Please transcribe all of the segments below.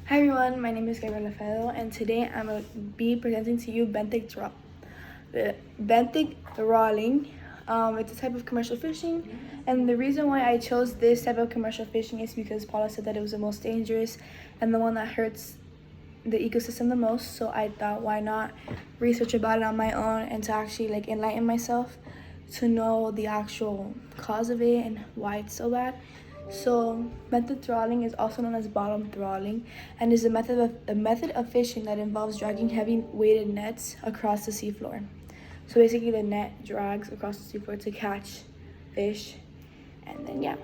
Hi everyone, my name is Gabriella Faedo, and today I'm going to be presenting to you Benthic Trawling. It's a type of commercial fishing, and the reason why I chose this type of commercial fishing is because Paula said that it was the most dangerous and the one that hurts the ecosystem the most. So I thought, why not research about it on my own and to actually enlighten myself to know the actual cause of it and why it's so bad. So benthic trawling is also known as bottom trawling and is a method of fishing that involves dragging heavy weighted nets across the seafloor. So basically the net drags across the seafloor to catch fish, and then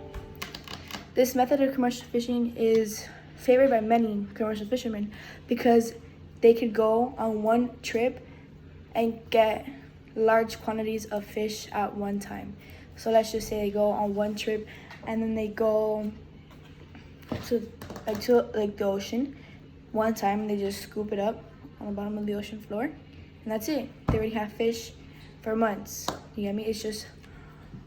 this method of commercial fishing is favored by many commercial fishermen because they could go on one trip and get large quantities of fish at one time. So let's just say they go on one trip and then they go to the ocean one time and they just scoop it up on the bottom of the ocean floor, and that's it. They already have fish for months. You get me? It's just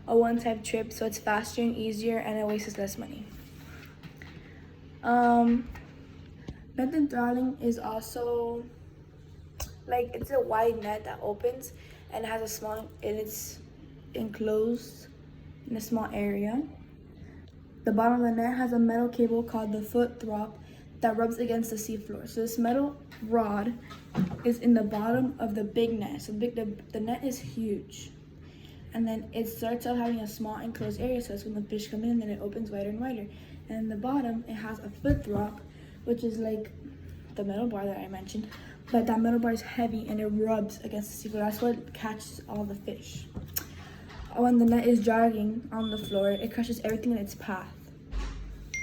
a one-time trip, so it's faster and easier and it wastes less money. Benthic trawling is also it's a wide net that opens and it has it's enclosed in a small area. The bottom of the net has a metal cable called the foot throp that rubs against the seafloor. So this metal rod is in the bottom of the big net. So the net is huge. And then it starts out having a small enclosed area, so that's when the fish come in, and then it opens wider and wider. And in the bottom, it has a foot throp, which is like the metal bar that I mentioned. But that metal bar is heavy and it rubs against the seafloor. That's what catches all the fish. When the net is dragging on the floor, it crushes everything in its path.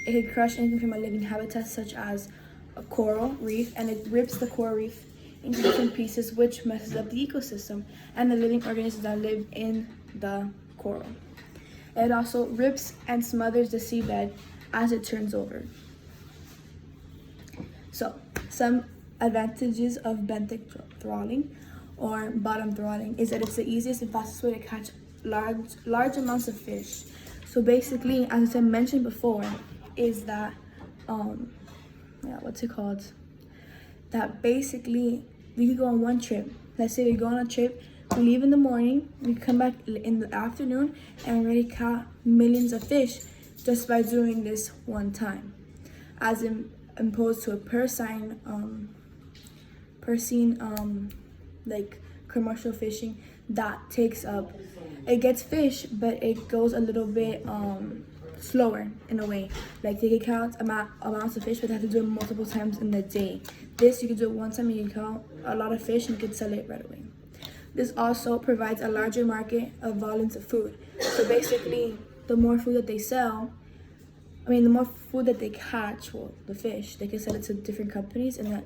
It can crush anything from a living habitat such as a coral reef, and it rips the coral reef into different pieces, which messes up the ecosystem and the living organisms that live in the coral. It also rips and smothers the seabed as it turns over. So, some advantages of benthic trawling or bottom trawling is that it's the easiest and fastest way to catch large amounts of fish. So basically, as I mentioned before, is that that basically we could go on one trip. Let's say we go on a trip, we leave in the morning, we come back in the afternoon, and already caught millions of fish just by doing this one time, as opposed to a per scene commercial fishing that takes up, it gets fish, but it goes a little bit slower in a way. Like they can count amounts of fish, but they have to do it multiple times in the day. This, you can do it one time and you can count a lot of fish and you can sell it right away. This also provides a larger market of volumes of food. So basically, the more food that they sell, the more food that they catch, the fish, they can sell it to different companies and that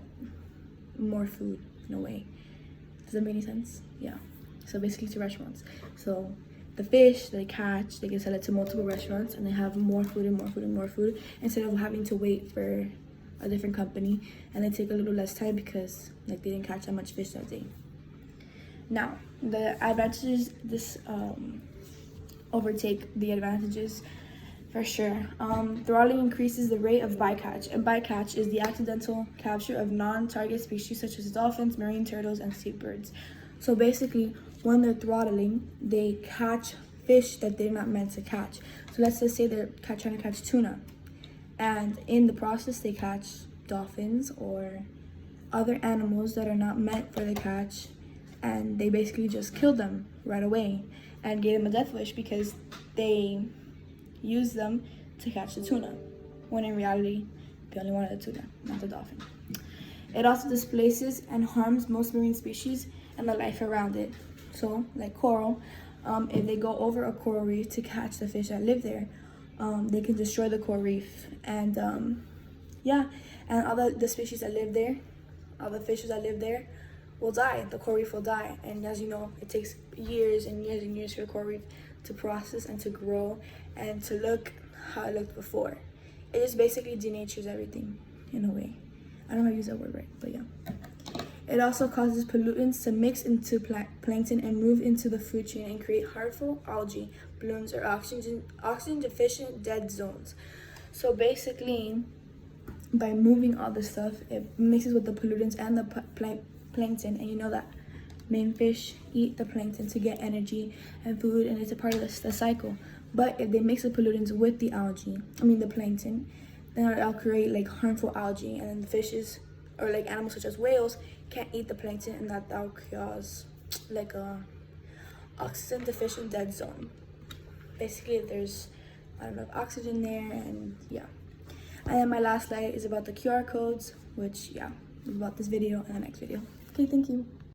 more food in a way. Does that make any sense? Yeah. So basically to restaurants. So the fish they catch, they can sell it to multiple restaurants and they have more food and more food and more food instead of having to wait for a different company, and they take a little less time because they didn't catch that much fish that day. Now, the advantages, this overtake the advantages for sure. Trawling increases the rate of bycatch, and bycatch is the accidental capture of non-target species such as dolphins, marine turtles, and seabirds. So basically, when they're throttling, they catch fish that they're not meant to catch. So let's just say they're trying to catch tuna, and in the process they catch dolphins or other animals that are not meant for the catch, and they basically just kill them right away and gave them a death wish because they use them to catch the tuna, when in reality they only wanted the tuna, not the dolphin. It also displaces and harms most marine species and the life around it. So like coral, if they go over a coral reef to catch the fish that live there, they can destroy the coral reef, and and all the species that live there, all the fishes that live there will die. The coral reef will die, and as you know, it takes years and years and years for the coral reef to process and to grow and to look how it looked before. It just basically denatures everything in a way. I don't know how to use that word right, but yeah. It also causes pollutants to mix into plankton and move into the food chain and create harmful algae blooms or oxygen deficient dead zones. So basically, by moving all this stuff, it mixes with the pollutants and the plankton, and you know that main fish eat the plankton to get energy and food, and it's a part of the cycle. But if they mix the pollutants with the the plankton, then it'll create like harmful algae, and then the fishes or like animals such as whales can't eat the plankton, and that'll cause like a oxygen deficient dead zone. Basically, there's not enough oxygen there, and yeah. And then my last slide is about the QR codes, which yeah, is about this video and the next video. Okay, thank you.